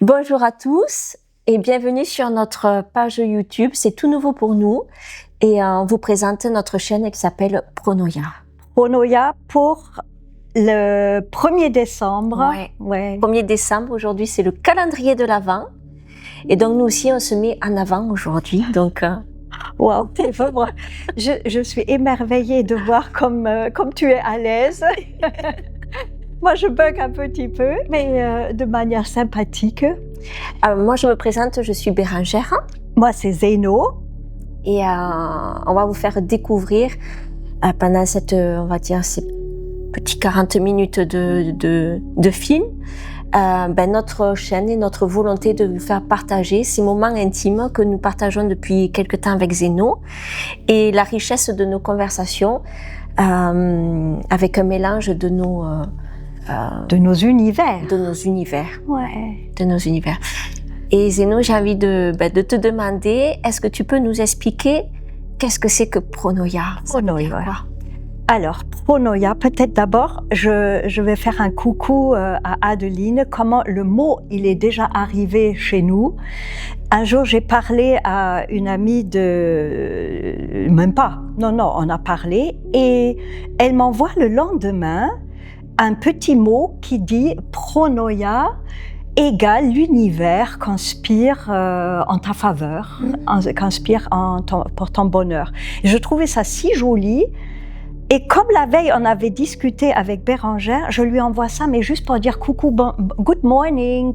Bonjour à tous et bienvenue sur notre page YouTube. C'est tout nouveau pour nous et on vous présente notre chaîne qui s'appelle Pronoia. Pronoia pour le 1er décembre. Ouais. 1er décembre, aujourd'hui c'est le calendrier de l'Avent. Et donc nous aussi on se met en avant aujourd'hui. Donc wow, je suis émerveillée de voir comme tu es à l'aise. Moi, je bug un petit peu, mais de manière sympathique. Moi, je me présente, je suis Bérangère. Moi, c'est Zeno. Et on va vous faire découvrir pendant cette, on va dire, ces petits 40 minutes de film, notre chaîne et notre volonté de vous faire partager ces moments intimes que nous partageons depuis quelque temps avec Zeno et la richesse de nos conversations avec un mélange de nos univers. Ouais. De nos univers. Et Zeno, j'ai envie de te demander, est-ce que tu peux nous expliquer qu'est-ce que c'est que Pronoia? Pronoia. Alors, Pronoia, peut-être d'abord, je vais faire un coucou à Adeline. Comment le mot, il est déjà arrivé chez nous. Un jour, j'ai parlé à une amie même pas. Non, on a parlé. Et elle m'envoie le lendemain un petit mot qui dit Pronoia égale l'univers conspire en ta faveur, conspire pour ton bonheur. Et je trouvais ça si joli. Et comme la veille, on avait discuté avec Bérangère, je lui envoie ça, mais juste pour dire coucou, good morning.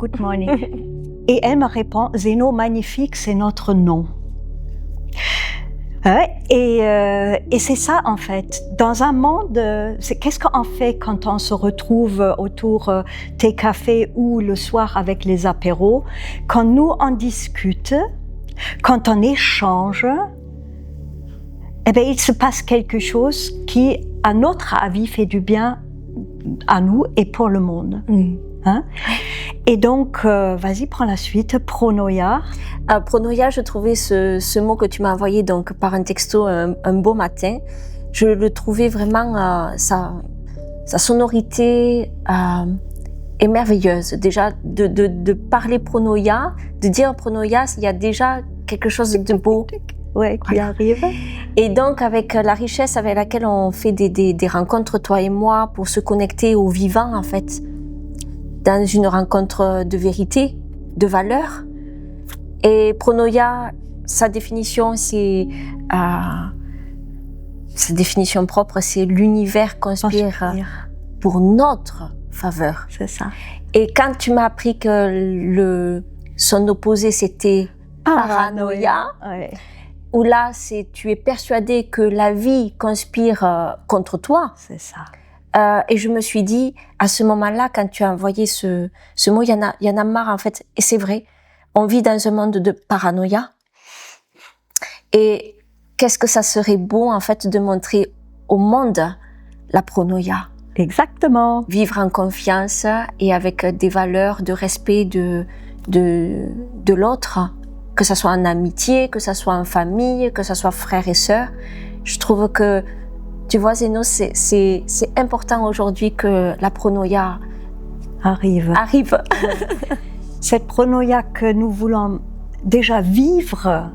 Et elle me répond, Zeno, magnifique, c'est notre nom. Et c'est ça en fait. Dans un monde, qu'est-ce qu'on fait quand on se retrouve autour des cafés ou le soir avec les apéros? Quand nous on discute, quand on échange, il se passe quelque chose qui, à notre avis, fait du bien à nous et pour le monde. Et donc, vas-y, prends la suite. Pronoia. Pronoia, je trouvais ce mot que tu m'as envoyé donc par un texto un beau matin. Je le trouvais vraiment sa sonorité est merveilleuse. Déjà de parler Pronoia, de dire Pronoia, il y a déjà quelque chose de beau. Ouais, qui arrive. Et donc, avec la richesse avec laquelle on fait des rencontres, toi et moi, pour se connecter au vivant, en fait, dans une rencontre de vérité, de valeur. Et Pronoia, sa définition propre, c'est l'univers conspire pour notre faveur. C'est ça. Et quand tu m'as appris que son opposé, c'était paranoïa, où là, tu es persuadé que la vie conspire contre toi. C'est ça. Et je me suis dit, à ce moment-là, quand tu as envoyé ce mot, il y en a marre, en fait. Et c'est vrai, on vit dans un monde de paranoïa. Et qu'est-ce que ça serait beau, en fait, de montrer au monde la pronoïa. Exactement. Vivre en confiance et avec des valeurs de respect de l'autre. Que ça soit en amitié, que ça soit en famille, que ça soit frères et sœurs. Je trouve que, tu vois, Zeno, c'est important aujourd'hui que la pronoïa arrive. Cette pronoïa que nous voulons déjà vivre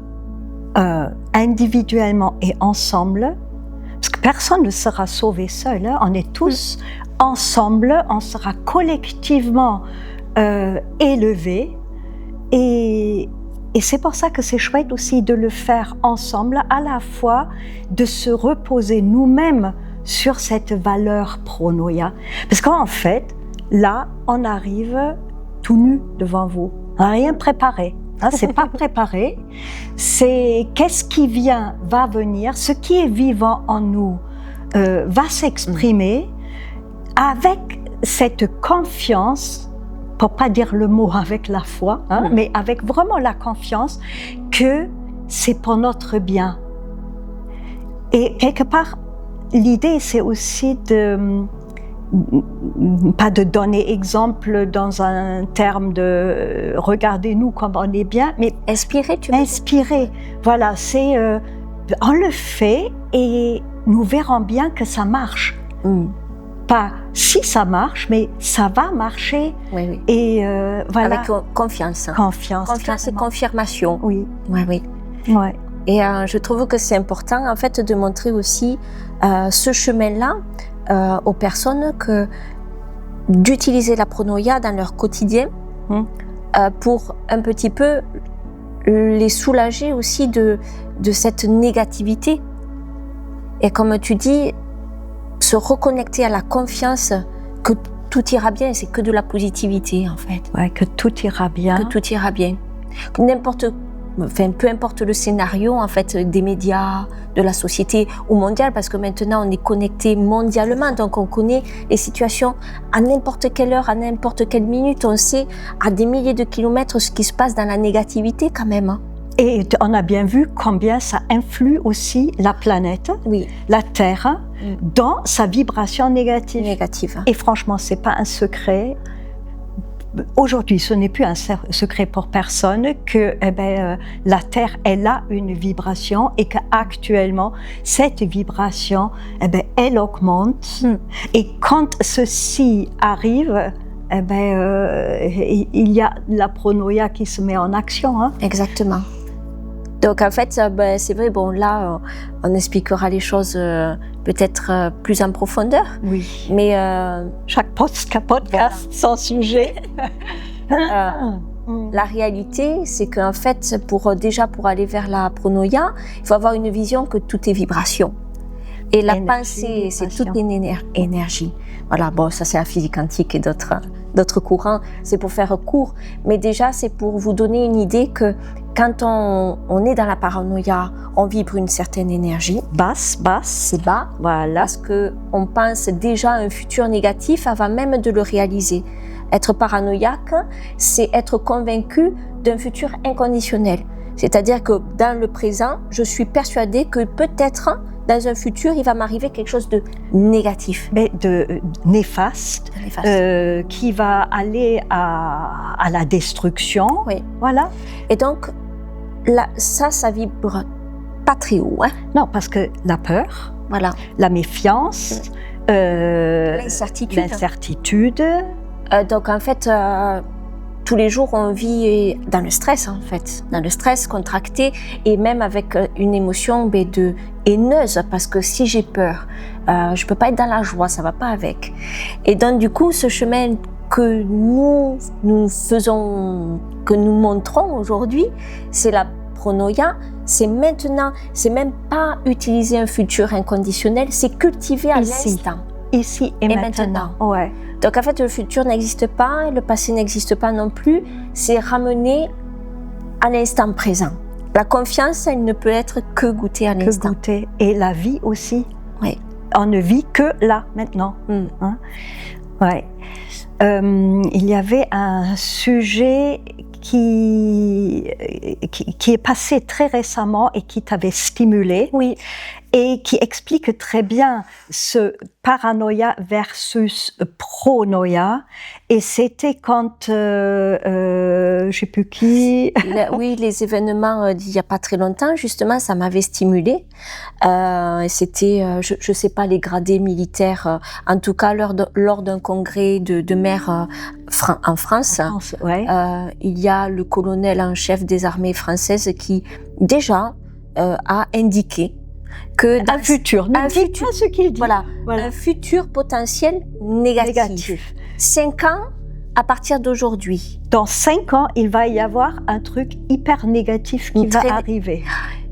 individuellement et ensemble, parce que personne ne sera sauvé seul, on est tous ensemble, on sera collectivement élevés et c'est pour ça que c'est chouette aussi de le faire ensemble, à la fois de se reposer nous-mêmes sur cette valeur pronoïa. Parce qu'en fait, là, on arrive tout nu devant vous. On n'a rien préparé. C'est pas préparé. C'est qu'est-ce qui va venir, ce qui est vivant en nous va s'exprimer avec cette confiance, pour pas dire le mot avec la foi, mais avec vraiment la confiance que c'est pour notre bien. Et quelque part, l'idée, c'est aussi pas de donner exemple dans un terme de regardez-nous comme on est bien, mais inspirer. Voilà, c'est on le fait et nous verrons bien que ça marche. pas si ça marche, mais ça va marcher. Oui, oui. Et voilà. Avec confiance. Confiance. Confiance et confirmation. Oui. Oui, oui. Ouais. Et je trouve que c'est important, en fait, de montrer aussi ce chemin-là aux personnes que d'utiliser la pronoïa dans leur quotidien pour un petit peu les soulager aussi de cette négativité. Et comme tu dis, se reconnecter à la confiance que tout ira bien, c'est que de la positivité, en fait. Ouais, que tout ira bien. Que tout ira bien. Peu importe le scénario, en fait, des médias, de la société ou mondiale, parce que maintenant on est connecté mondialement, donc on connaît les situations à n'importe quelle heure, à n'importe quelle minute, on sait à des milliers de kilomètres ce qui se passe dans la négativité quand même. Hein. Et on a bien vu combien ça influe aussi la planète, la Terre, dans sa vibration négative. Et franchement, c'est pas un secret. Aujourd'hui, ce n'est plus un secret pour personne que la Terre, elle a une vibration et qu'actuellement, cette vibration, elle augmente. Et quand ceci arrive, il y a la pronoïa qui se met en action. Hein. Exactement. Donc en fait, c'est vrai, bon là, on expliquera les choses peut-être plus en profondeur. Oui. Mais chaque podcast, son sujet. La réalité, c'est qu'en fait, pour aller vers la pronoïa, il faut avoir une vision que tout est vibration. Et la pensée, c'est toute une énergie. Voilà, bon, ça c'est la physique quantique et d'autres courants, c'est pour faire court. Mais déjà, c'est pour vous donner une idée que quand on est dans la paranoïa, on vibre une certaine énergie. Basse, c'est bas. Voilà. Parce qu'on pense déjà à un futur négatif avant même de le réaliser. Être paranoïaque, c'est être convaincu d'un futur inconditionnel. C'est-à-dire que dans le présent, je suis persuadée que peut-être dans un futur, il va m'arriver quelque chose de négatif. Mais de néfaste. Qui va aller à la destruction. Oui. Voilà. Et donc, là, ça vibre pas très haut. Hein. Non, parce que la peur, la méfiance, l'incertitude. Donc, en fait, tous les jours, on vit dans le stress, en fait. Dans le stress contracté et même avec une émotion de haineuse. Parce que si j'ai peur, je peux pas être dans la joie, ça va pas avec. Et donc, du coup, ce chemin que nous faisons, que nous montrons aujourd'hui, c'est la pronoïa. C'est maintenant, c'est même pas utiliser un futur inconditionnel, c'est cultiver à l'instant. Ici et maintenant. Ouais. Donc en fait, le futur n'existe pas, le passé n'existe pas non plus, c'est ramener à l'instant présent. La confiance, elle ne peut être que goûtée à l'instant. Et la vie aussi. Oui. On ne vit que là, maintenant. Hein? Ouais. Il y avait un sujet qui est passé très récemment et qui t'avait stimulé. Oui. Et qui explique très bien ce paranoïa versus pronoïa. Et c'était quand, je sais plus qui. Les événements d'il y a pas très longtemps, justement, ça m'avait stimulée. C'était, je sais pas, les gradés militaires, en tout cas lors d'un congrès de maires en France. Il y a le colonel en chef des armées françaises qui déjà a indiqué que un futur, ce qu'il dit. Voilà, un futur potentiel négatif. 5 ans à partir d'aujourd'hui. Dans 5 ans, il va y avoir un truc hyper négatif qui va arriver.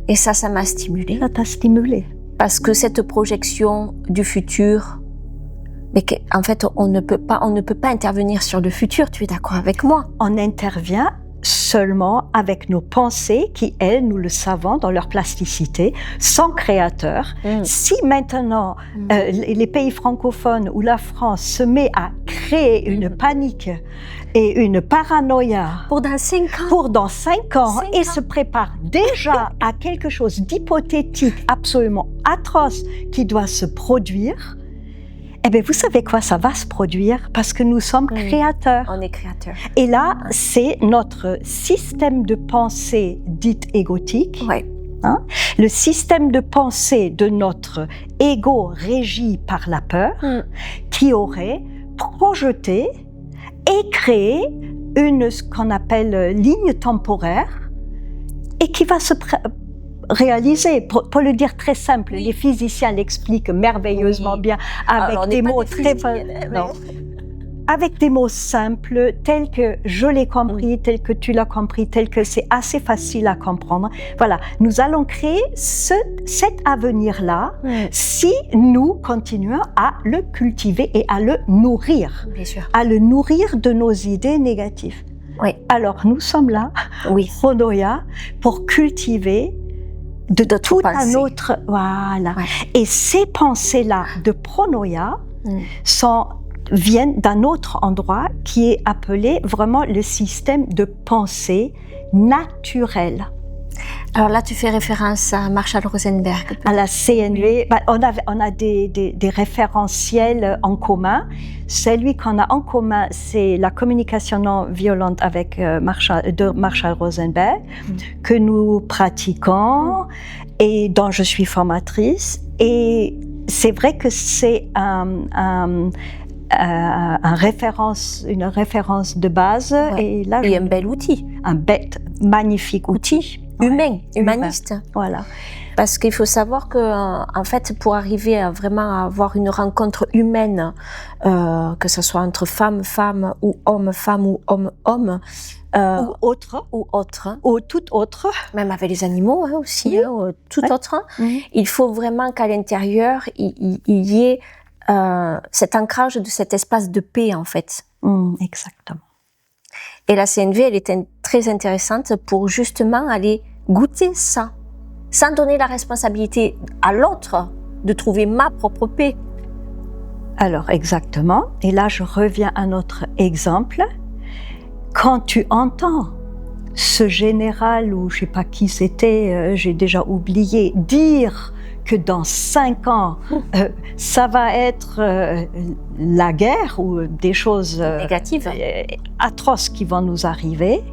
Et ça m'a stimulée. Ça t'a stimulée. Parce que cette projection du futur, mais en fait, on ne peut pas intervenir sur le futur. Tu es d'accord avec moi? On intervient seulement avec nos pensées qui, elles, nous le savons, dans leur plasticité, sont créateurs. Si maintenant les pays francophones ou la France se met à créer une panique et une paranoïa pour dans 5 ans, et se prépare déjà à quelque chose d'hypothétique, absolument atroce, qui doit se produire, eh bien, vous savez quoi, ça va se produire parce que nous sommes créateurs. On est créateurs. Et là, c'est notre système de pensée dit égotique. Ouais. Hein? Le système de pensée de notre ego régi par la peur qui aurait projeté et créé ce qu'on appelle ligne temporaire et qui va se réaliser. Pour le dire très simple, les physiciens l'expliquent merveilleusement bien avec des mots avec des mots simples, tels que je l'ai compris, tels que tu l'as compris, tels que c'est assez facile à comprendre. Voilà, nous allons créer cet avenir-là si nous continuons à le cultiver et à le nourrir. Bien sûr. À le nourrir de nos idées négatives. Oui. Alors, nous sommes là, Pronoia, pour cultiver de tout un autre... Voilà. Ouais. Et ces pensées-là de Pronoia viennent d'un autre endroit qui est appelé vraiment le système de pensée naturelle. Alors là, tu fais référence à Marshall Rosenberg. À la CNV, on a des référentiels en commun. Celui qu'on a en commun, c'est la communication non violente avec Marshall Rosenberg, que nous pratiquons et dont je suis formatrice. Et c'est vrai que c'est une référence de base. Ouais. Et là, un bel outil. Un magnifique outil. Humaniste. Voilà. Parce qu'il faut savoir que, en fait, pour arriver à vraiment avoir une rencontre humaine, que ce soit entre femme, ou homme-femme, ou homme-homme, ou autre, ou tout autre, même avec les animaux aussi, tout autre, il faut vraiment qu'à l'intérieur, il y ait cet ancrage de cet espace de paix, en fait. Exactement. Et la CNV, elle est très intéressante pour justement aller goûter ça, sans donner la responsabilité à l'autre de trouver ma propre paix. Alors, exactement. Et là, je reviens à notre exemple. Quand tu entends ce général, ou je ne sais pas qui c'était, j'ai déjà oublié, dire que dans 5 ans, ça va être la guerre ou des choses négatives, atroces qui vont nous arriver.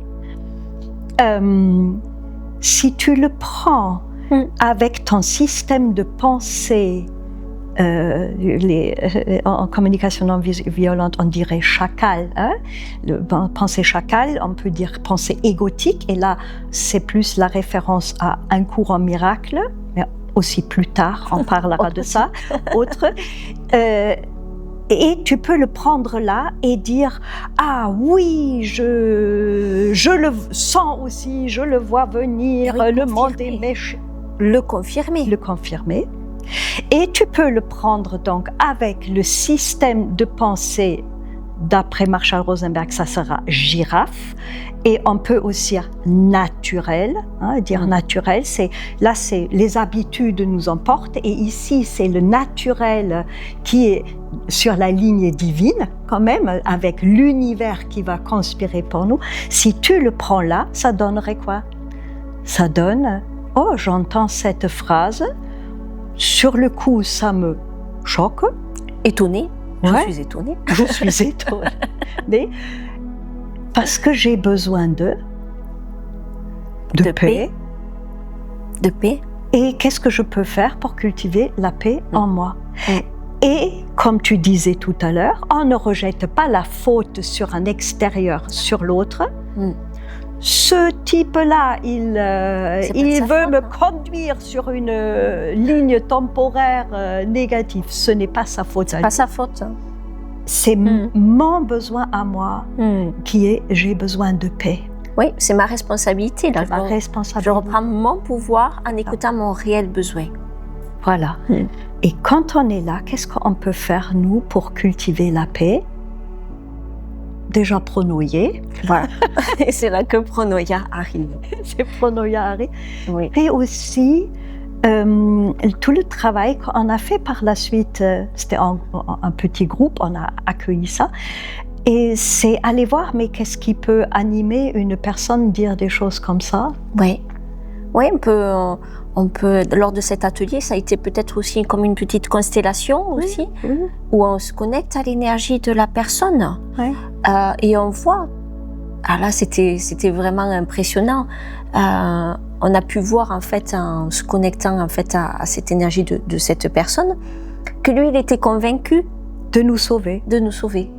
Si tu le prends avec ton système de pensée, en communication non violente, on dirait chacal, pensée chacal, on peut dire pensée égotique, et là, c'est plus la référence à un courant miracle, mais aussi plus tard, on parlera de ça, et tu peux le prendre là et dire « Ah oui, je le sens aussi, je le vois venir, le monde est méchant. » Le confirmer. Et tu peux le prendre donc avec le système de pensée d'après Marshall Rosenberg, ça sera girafe. Et on peut aussi dire naturel, dire naturel, c'est les habitudes nous emportent, et ici c'est le naturel qui est sur la ligne divine quand même, avec l'univers qui va conspirer pour nous. Si tu le prends là, ça donnerait quoi? Ça donne, oh, j'entends cette phrase, sur le coup ça me choque. Étonnée. Je suis étonnée. Je suis étonnée. Mais parce que j'ai besoin de paix. De paix. Et qu'est-ce que je peux faire pour cultiver la paix en moi? Et comme tu disais tout à l'heure, on ne rejette pas la faute sur un extérieur, sur l'autre. Ce type-là, il veut me conduire sur une ligne temporaire négative. Ce n'est pas sa faute. C'est pas sa faute. C'est mon besoin à moi qui est j'ai besoin de paix. Oui, c'est ma responsabilité. Là. Ma responsabilité. Je reprends mon pouvoir en écoutant mon réel besoin. Voilà. Et quand on est là, qu'est-ce qu'on peut faire, nous, pour cultiver la paix? Déjà pronoyer. Voilà. Et c'est là que Pronoia arrive. C'est Pronoia arrive. Oui. Et aussi, tout le travail qu'on a fait par la suite, c'était un petit groupe, on a accueilli ça. Et c'est aller voir, mais qu'est-ce qui peut animer une personne dire des choses comme ça? Oui. Oui, on peut, lors de cet atelier, ça a été peut-être aussi comme une petite constellation aussi, où on se connecte à l'énergie de la personne. Oui. Et on voit, là c'était vraiment impressionnant. On a pu voir en fait, en se connectant en fait à cette énergie de cette personne, que lui il était convaincu De nous sauver. De nous sauver.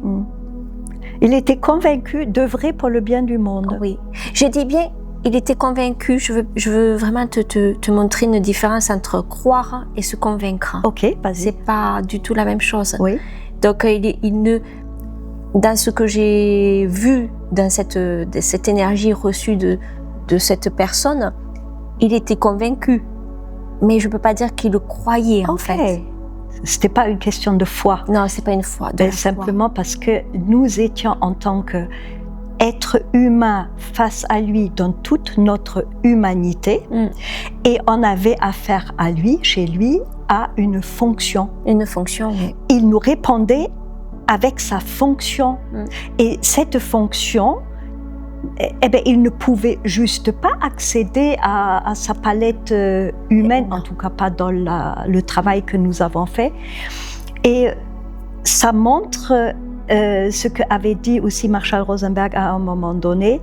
Il était convaincu d'œuvrer pour le bien du monde. Oui. Je dis bien, il était convaincu. Je veux vraiment te montrer une différence entre croire et se convaincre. Ok, vas-y. C'est pas du tout la même chose. Oui. Donc, dans ce que j'ai vu, dans cette énergie reçue de cette personne, il était convaincu. Mais je peux pas dire qu'il le croyait, en fait. C'était pas une question de foi. Non, c'est pas une foi. Simplement parce que nous étions en tant qu'être humain face à lui dans toute notre humanité et on avait affaire à lui, chez lui, à une fonction. Une fonction, oui. Il nous répondait avec sa fonction. Et cette fonction, il ne pouvait juste pas accéder à sa palette humaine, en tout cas pas dans le travail que nous avons fait. Et ça montre ce qu'avait dit aussi Marshall Rosenberg à un moment donné,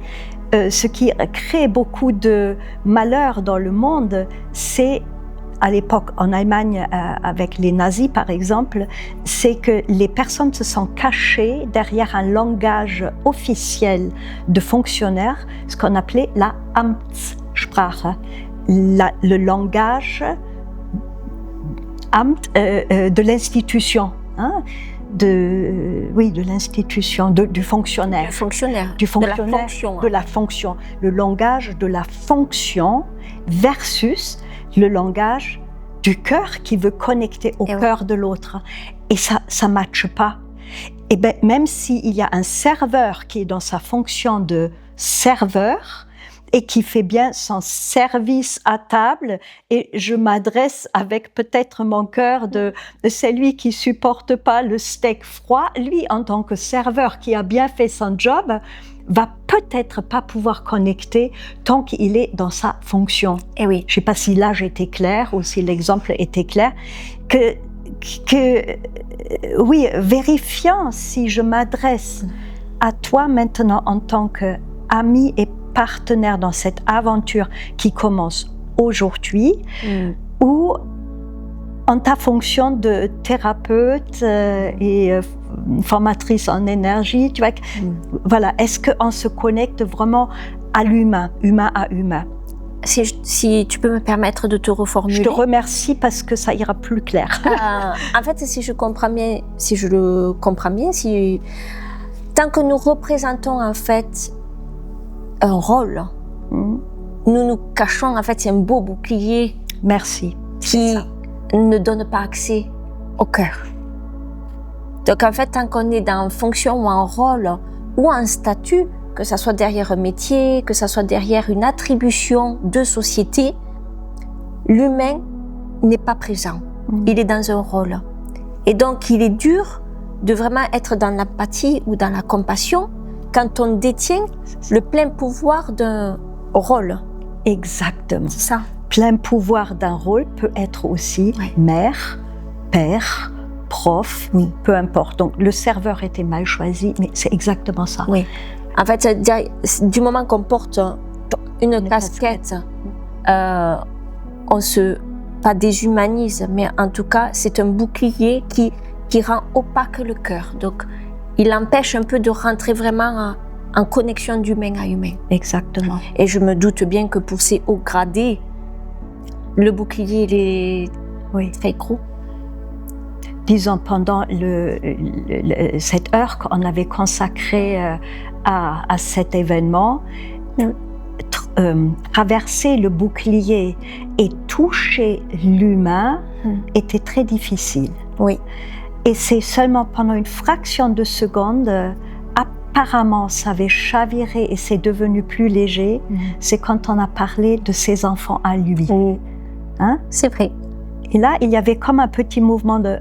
ce qui crée beaucoup de malheur dans le monde, c'est à l'époque en Allemagne avec les nazis par exemple, c'est que les personnes se sont cachées derrière un langage officiel de fonctionnaires, ce qu'on appelait la Amtssprache, le langage de l'institution, hein, de l'institution, du fonctionnaire. Du fonctionnaire. De la fonction. De la fonction. Le langage de la fonction versus le langage du cœur qui veut connecter au cœur de l'autre. Et ça ne matche pas. Et bien, même s'il y a un serveur qui est dans sa fonction de serveur et qui fait bien son service à table, et je m'adresse avec peut-être mon cœur de celui qui supporte pas le steak froid, lui, en tant que serveur qui a bien fait son job, va peut-être pas pouvoir connecter tant qu'il est dans sa fonction. Et oui. Je sais pas si là j'étais claire ou si l'exemple était clair, oui, vérifiant si je m'adresse à toi maintenant en tant qu'ami et partenaire dans cette aventure qui commence aujourd'hui, ou en ta fonction de thérapeute et formatrice en énergie, tu vois, voilà, est-ce qu'on se connecte vraiment à l'humain, humain à humain? Si tu peux me permettre de te reformuler. Je te remercie parce que ça ira plus clair. En fait, si je le comprends bien, tant que nous représentons en fait un rôle, nous nous cachons, en fait, c'est un beau bouclier. Merci. Qui ne donne pas accès au cœur. Donc en fait, tant qu'on est dans une fonction ou un rôle ou un statut, que ça soit derrière un métier, que ça soit derrière une attribution de société, l'humain n'est pas présent. Il est dans un rôle. Et donc il est dur de vraiment être dans l'empathie ou dans la compassion quand on détient le plein pouvoir d'un rôle. Exactement. C'est ça. Plein pouvoir d'un rôle peut être aussi mère, père, prof, peu importe. Donc le serveur était mal choisi, mais c'est exactement ça. Oui. En fait, du moment qu'on porte une casquette, on se pas déshumanise, mais en tout cas, c'est un bouclier qui rend opaque le cœur. Donc, il empêche un peu de rentrer vraiment en connexion d'humain à humain. Exactement. Et je me doute bien que pour ces hauts gradés, le bouclier, il est très gros. Disons, pendant cette heure qu'on avait consacrée à cet événement, traverser le bouclier et toucher l'humain était très difficile. Oui. Et c'est seulement pendant une fraction de seconde, apparemment ça avait chaviré et c'est devenu plus léger, c'est quand on a parlé de ses enfants à lui. Hein? C'est vrai. Et là, il y avait comme un petit mouvement de...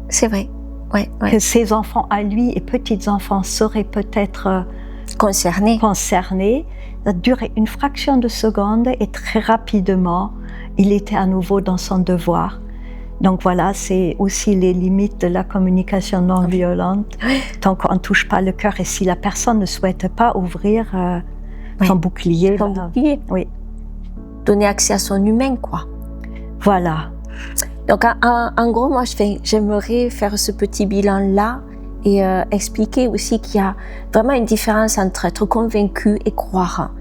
C'est vrai. Ouais. Que ses enfants à lui et petits-enfants seraient peut-être concernés. Ça a duré une fraction de seconde et très rapidement, il était à nouveau dans son devoir. Donc voilà, c'est aussi les limites de la communication non violente. Tant qu'on ne touche pas le cœur et si la personne ne souhaite pas ouvrir son bouclier. Oui. Donner accès à son humain, quoi. Voilà. Donc, en gros, moi, j'aimerais faire ce petit bilan-là et expliquer aussi qu'il y a vraiment une différence entre être convaincu et croire.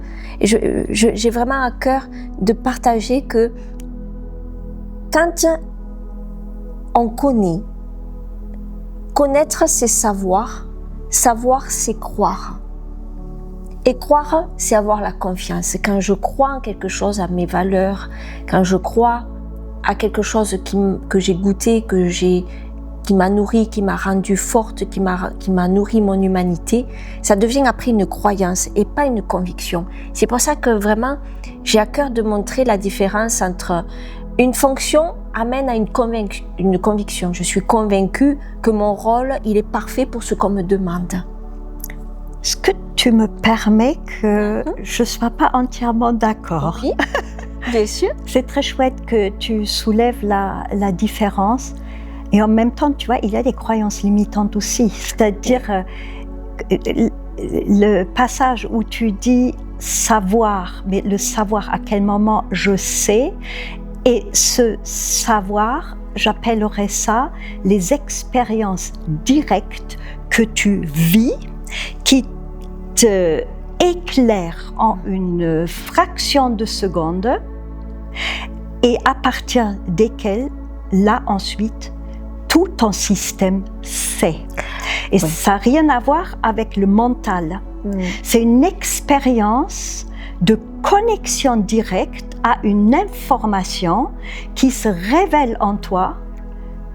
Et j'ai vraiment à cœur de partager que quand on connaître c'est savoir, savoir c'est croire. Et croire, c'est avoir la confiance. Quand je crois en quelque chose, à mes valeurs, quand je crois à quelque chose que j'ai goûté, qui m'a nourri, qui m'a rendue forte, qui m'a nourri mon humanité, ça devient après une croyance et pas une conviction. C'est pour ça que vraiment, j'ai à cœur de montrer la différence entre une fonction amène à une conviction. Je suis convaincue que mon rôle, il est parfait pour ce qu'on me demande. Est-ce que tu me permets que je ne sois pas entièrement d'accord? Oui, bien sûr. C'est très chouette que tu soulèves la différence. Et en même temps, tu vois, il y a des croyances limitantes aussi. C'est-à-dire, le passage où tu dis savoir, mais le savoir à quel moment je sais, et ce savoir, j'appellerais ça les expériences directes que tu vis, qui te éclairent en une fraction de seconde, et à partir desquelles, là ensuite, tout ton système sait. Et ça n'a rien à voir avec le mental. C'est une expérience de connexion directe à une information qui se révèle en toi.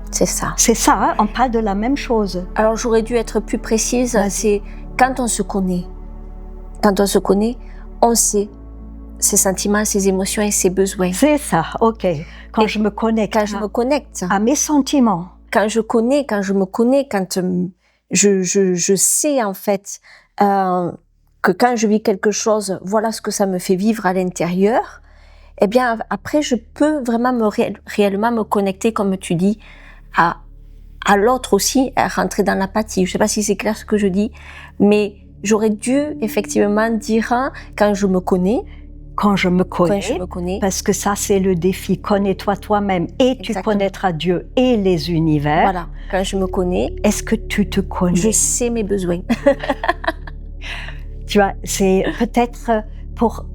C'est ça. C'est ça, hein, on parle de la même chose. Alors j'aurais dû être plus précise, c'est quand on se connaît. Quand on se connaît, on sait ses sentiments, ses émotions et ses besoins. C'est ça, ok. Quand je me connecte à mes sentiments. Quand je me connais, quand je sais en fait que quand je vis quelque chose, voilà ce que ça me fait vivre à l'intérieur, eh bien après je peux vraiment réellement me connecter, comme tu dis, à l'autre aussi, à rentrer dans l'apathie. Je sais pas si c'est clair ce que je dis, mais j'aurais dû effectivement dire quand je me connais. Quand je me connais, parce que ça c'est le défi, connais-toi toi-même et tu connaîtras Dieu et les univers. Voilà, quand je me connais. Est-ce que tu te connais? Je sais mes besoins. Tu vois, c'est peut-être pour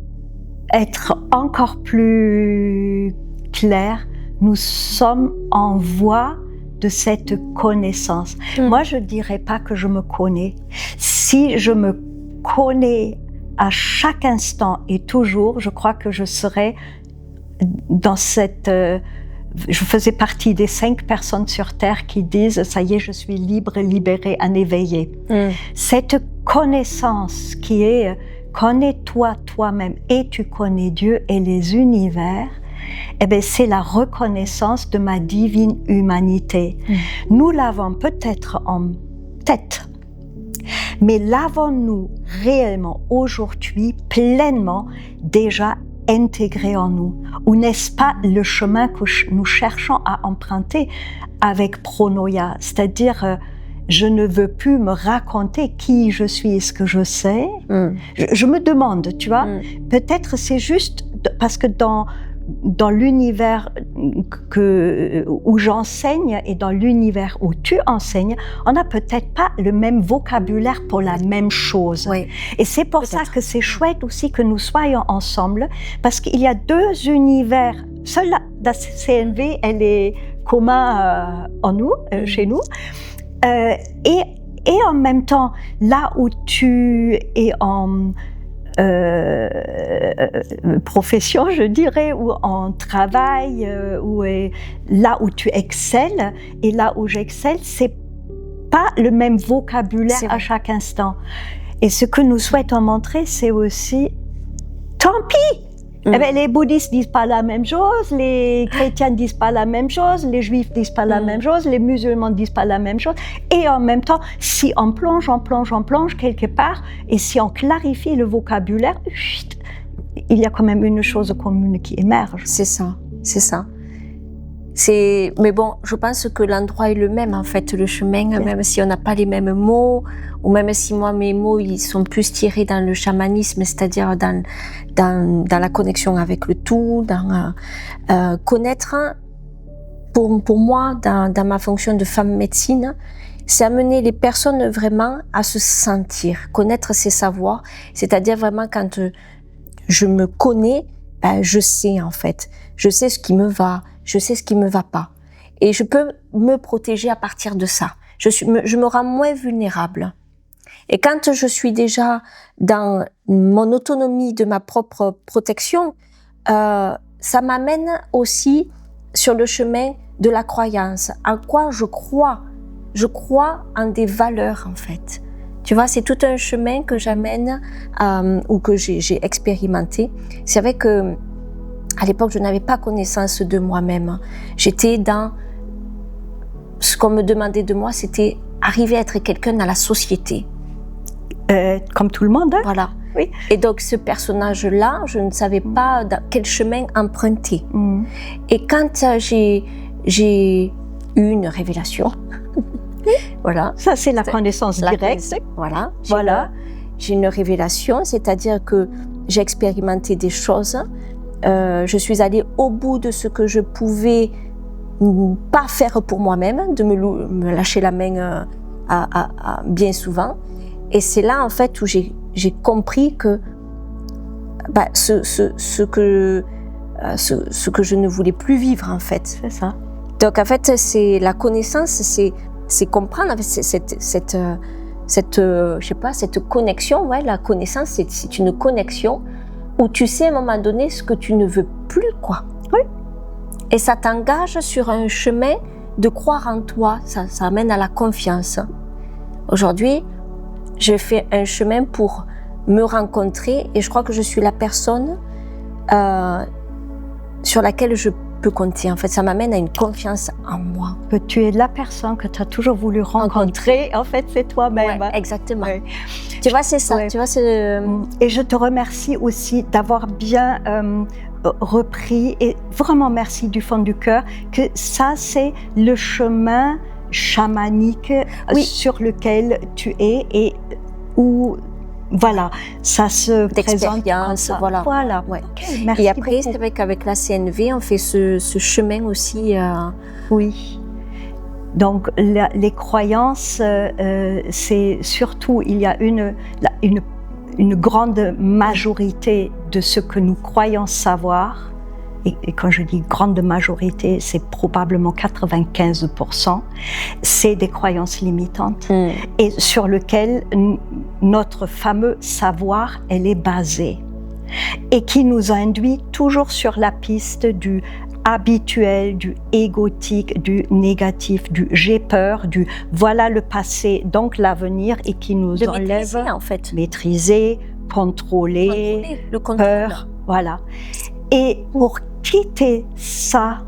être encore plus clair, nous sommes en voie de cette connaissance. Moi, je dirais pas que je me connais. Si je me connais à chaque instant et toujours, je crois que je serais dans cette... je faisais partie des 5 personnes sur Terre qui disent « ça y est, je suis libre, libérée, un éveillé ». Cette connaissance qui est « connais-toi toi-même et tu connais Dieu et les univers », eh bien, c'est la reconnaissance de ma divine humanité. Nous l'avons peut-être en tête, mais l'avons-nous réellement aujourd'hui pleinement déjà intégré en nous? Ou n'est-ce pas le chemin que nous cherchons à emprunter avec Pronoia? C'est-à-dire, je ne veux plus me raconter qui je suis et ce que je sais. Je me demande, tu vois, peut-être c'est juste parce que dans l'univers où j'enseigne et dans l'univers où tu enseignes, on n'a peut-être pas le même vocabulaire pour la même chose. Oui, et c'est pour ça que c'est chouette aussi que nous soyons ensemble, parce qu'il y a 2 univers. Seule la CNV, elle est commun en nous, chez nous. Et en même temps, là où tu es en profession, je dirais, ou en travail, là où tu excelles et là où j'excelle, c'est pas le même vocabulaire à chaque instant. Et ce que nous souhaitons montrer, c'est aussi, tant pis! Eh bien, les bouddhistes disent pas la même chose, les chrétiens disent pas la même chose, les juifs disent pas la même chose, les musulmans disent pas la même chose. Et en même temps, si on plonge quelque part, et si on clarifie le vocabulaire, il y a quand même une chose commune qui émerge. C'est ça. Mais bon, je pense que l'endroit est le même, en fait, le chemin, même si on n'a pas les mêmes mots, ou même si moi, mes mots, ils sont plus tirés dans le chamanisme, c'est-à-dire dans la connexion avec le tout, dans connaître pour moi, dans ma fonction de femme médecine, c'est amener les personnes vraiment à se sentir, connaître ses savoirs. C'est-à-dire vraiment quand je me connais, je sais en fait. Je sais ce qui me va, je sais ce qui me va pas. Et je peux me protéger à partir de ça. Je me rends moins vulnérable. Et quand je suis déjà dans mon autonomie de ma propre protection, ça m'amène aussi sur le chemin de la croyance. En quoi je crois? Je crois en des valeurs, en fait. Tu vois, c'est tout un chemin que j'amène, ou que j'ai expérimenté. C'est vrai que, à l'époque, je n'avais pas connaissance de moi-même. J'étais dans ce qu'on me demandait de moi, c'était arriver à être quelqu'un dans la société. Comme tout le monde, hein? Voilà. Oui. Et donc, ce personnage-là, je ne savais pas dans quel chemin emprunter. Et quand j'ai eu une révélation, voilà. Ça, c'est la connaissance directe. Voilà. J'ai une révélation, c'est-à-dire que j'ai expérimenté des choses. Je suis allée au bout de ce que je pouvais pas faire pour moi-même, de me lâcher la main bien souvent. Et c'est là, en fait, où j'ai compris que ce que je ne voulais plus vivre, en fait. C'est ça. Donc, en fait, c'est la connaissance, c'est comprendre cette je sais pas, cette connexion. Ouais, la connaissance, c'est une connexion où tu sais à un moment donné ce que tu ne veux plus, quoi. Oui. Et ça t'engage sur un chemin de croire en toi. Ça amène à la confiance. Aujourd'hui, je fais un chemin pour me rencontrer et je crois que je suis la personne sur laquelle je peux compter. En fait, ça m'amène à une confiance en moi. Que tu es la personne que tu as toujours voulu rencontrer. En fait, c'est toi-même. Ouais, exactement. Ouais. Tu vois, c'est ça. Ouais. Tu vois, Et je te remercie aussi d'avoir bien repris, et vraiment merci du fond du cœur, que ça, c'est le chemin chamanique sur lequel tu es et où, voilà, ça se présente. Voilà. Ouais. Okay, merci et après, beaucoup. C'est vrai qu'avec la CNV, on fait ce chemin aussi. Oui. Donc, les croyances, c'est surtout, il y a une grande majorité de ce que nous croyons savoir. Et quand je dis grande majorité, c'est probablement 95%, c'est des croyances limitantes et sur lesquelles notre fameux savoir, elle est basée et qui nous induit toujours sur la piste du habituel, du égotique, du négatif, du j'ai peur, du voilà le passé, donc l'avenir, et qui nous enlève en fait. Maîtriser, contrôler, le contrôle. Peur, voilà. Et pour quitter ça,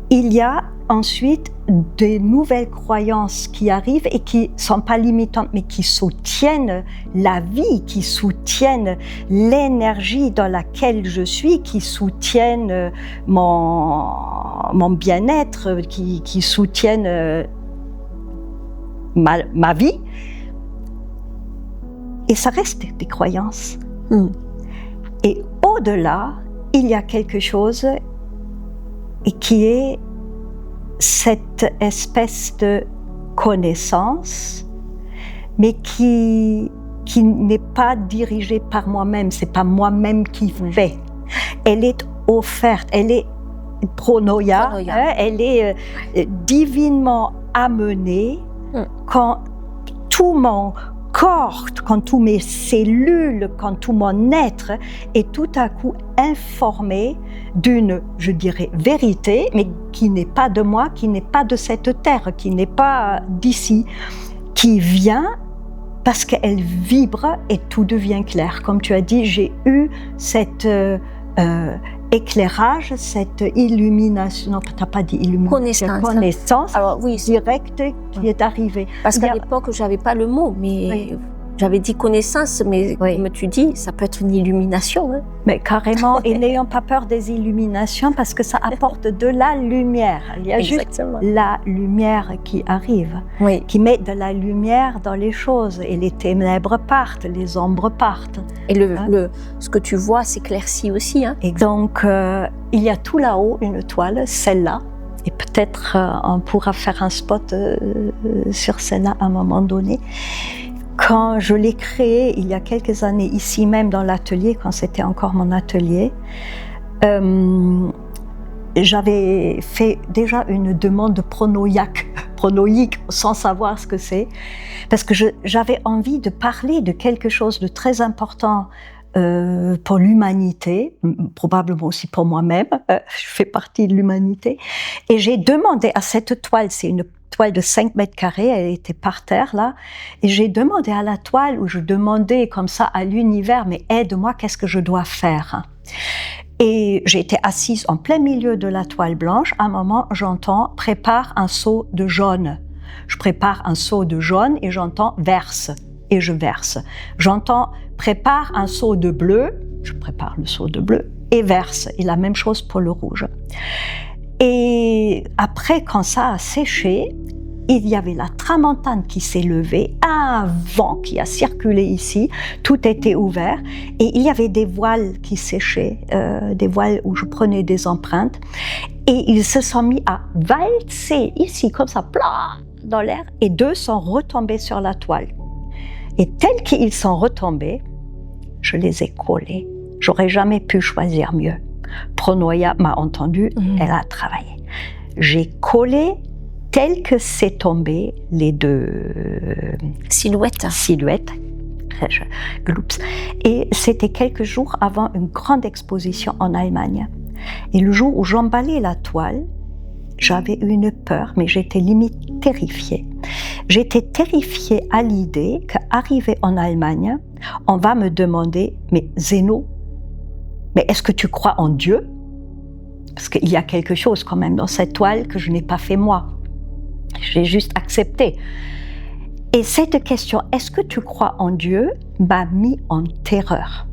il y a ensuite des nouvelles croyances qui arrivent et qui ne sont pas limitantes, mais qui soutiennent la vie, qui soutiennent l'énergie dans laquelle je suis, qui soutiennent mon bien-être, qui soutiennent ma vie. Et ça reste des croyances. Et au-delà, il y a quelque chose et qui est cette espèce de connaissance, mais qui n'est pas dirigée par moi-même. C'est pas moi-même qui fais. Elle est offerte. Elle est pronoia. Hein, elle est divinement amenée quand tout mon corps, quand toutes mes cellules, quand tout mon être est tout à coup informé d'une, je dirais, vérité, mais qui n'est pas de moi, qui n'est pas de cette terre, qui n'est pas d'ici, qui vient parce qu'elle vibre et tout devient clair. Comme tu as dit, j'ai eu cet éclairage, cette illumination, non, tu n'as pas dit illumination, connaissance alors, oui, directe qui est arrivée. Parce qu'à l'époque, je n'avais pas le mot, mais j'avais dit connaissance, mais comme tu dis, ça peut être une illumination. Hein. Mais carrément, et n'ayons pas peur des illuminations parce que ça apporte de la lumière. Il y a juste la lumière qui arrive, qui met de la lumière dans les choses, et les ténèbres partent, les ombres partent. Et ce que tu vois s'éclaircit aussi. Hein. Et donc, il y a tout là-haut une toile, celle-là, Et peut-être on pourra faire un spot sur celle-là à un moment donné. Quand je l'ai créée il y a quelques années, ici même dans l'atelier, quand c'était encore mon atelier, j'avais fait déjà une demande de pronoïque, sans savoir ce que c'est, parce que j'avais envie de parler de quelque chose de très important pour l'humanité, probablement aussi pour moi-même, je fais partie de l'humanité, et j'ai demandé à cette toile, c'est une toile de 5 mètres carrés, elle était par terre là, et j'ai demandé à la toile, où je demandais comme ça à l'univers, mais aide-moi, qu'est-ce que je dois faire ? Et j'étais assise en plein milieu de la toile blanche, à un moment j'entends « prépare un seau de jaune ». Je prépare un seau de jaune et j'entends « verse ». Et je verse. J'entends « prépare un seau de bleu », je prépare le seau de bleu et verse. Et la même chose pour le rouge. Et après, quand ça a séché, il y avait la tramontane qui s'est levée, un vent qui a circulé ici, tout était ouvert et il y avait des voiles qui séchaient, des voiles où je prenais des empreintes et ils se sont mis à valser ici comme ça, plat, dans l'air, et 2 sont retombés sur la toile. Et tels qu'ils sont retombés, je les ai collés. J'aurais jamais pu choisir mieux. Pronoia m'a entendu, elle a travaillé. J'ai collé tel que c'est tombé les 2 silhouettes. Gloops. Et c'était quelques jours avant une grande exposition en Allemagne. Et le jour où j'emballais la toile, j'avais une peur, mais j'étais limite terrifiée. J'étais terrifiée à l'idée qu'arrivé en Allemagne, on va me demander « Mais Zeno, mais est-ce que tu crois en Dieu ?» Parce qu'il y a quelque chose quand même dans cette toile que je n'ai pas fait moi. J'ai juste accepté. Et cette question « Est-ce que tu crois en Dieu ?» m'a mis en terreur.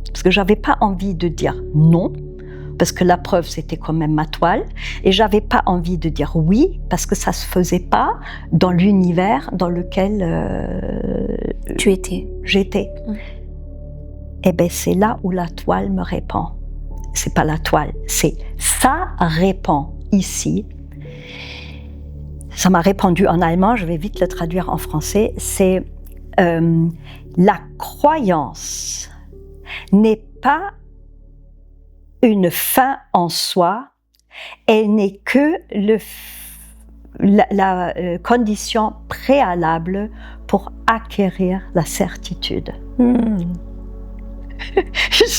Parce que j'avais pas envie de dire non, parce que la preuve c'était quand même ma toile, et j'avais pas envie de dire oui, parce que ça se faisait pas dans l'univers dans lequel j'étais. Et ben c'est là où la toile me répond. C'est pas la toile, c'est ça répond ici. Ça m'a répondu en allemand, je vais vite le traduire en français. C'est la croyance n'est pas une fin en soi, elle n'est que la condition préalable pour acquérir la certitude. Je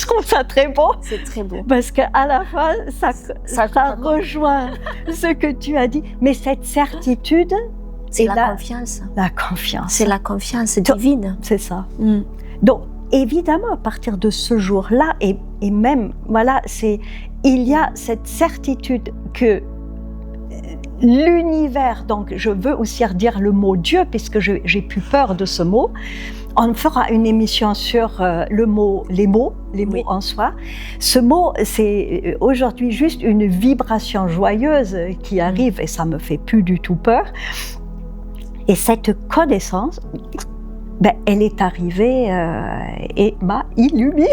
trouve ça très beau. C'est très beau. Parce qu'à la fin, ça rejoint ce que tu as dit. Mais cette certitude, c'est la confiance. La confiance. C'est la confiance divine. C'est ça. Donc, évidemment, à partir de ce jour-là, et même, voilà, il y a cette certitude que l'univers, donc je veux aussi redire le mot Dieu, puisque j'ai plus peur de ce mot. On fera une émission sur les mots en soi. Ce mot, c'est aujourd'hui juste une vibration joyeuse qui arrive et ça me fait plus du tout peur. Et cette connaissance, elle est arrivée et m'a illuminée.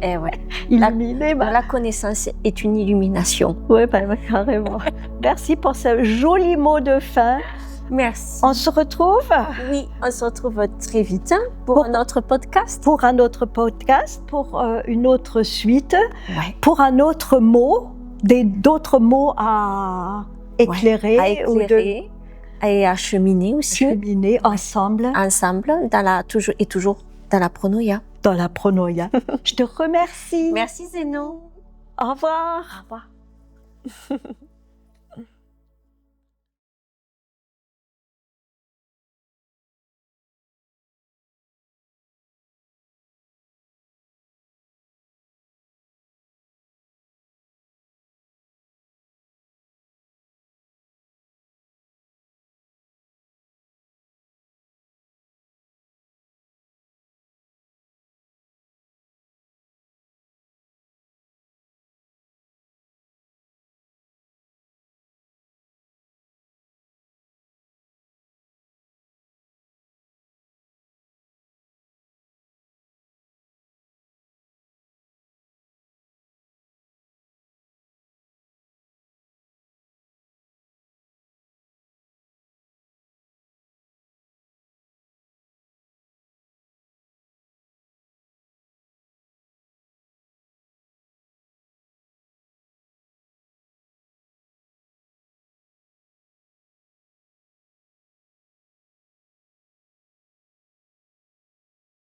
Eh ouais. La connaissance est une illumination. Oui, carrément. Merci pour ce joli mot de fin. Merci. On se retrouve ? Oui, on se retrouve très vite pour un autre podcast. Pour un autre podcast, pour une autre suite, pour un autre mot, d'autres mots à éclairer. Et à cheminer aussi. Cheminer ensemble. Toujours dans la pronoia. Dans la pronoia. Je te remercie. Merci Zeno. Au revoir. Au revoir.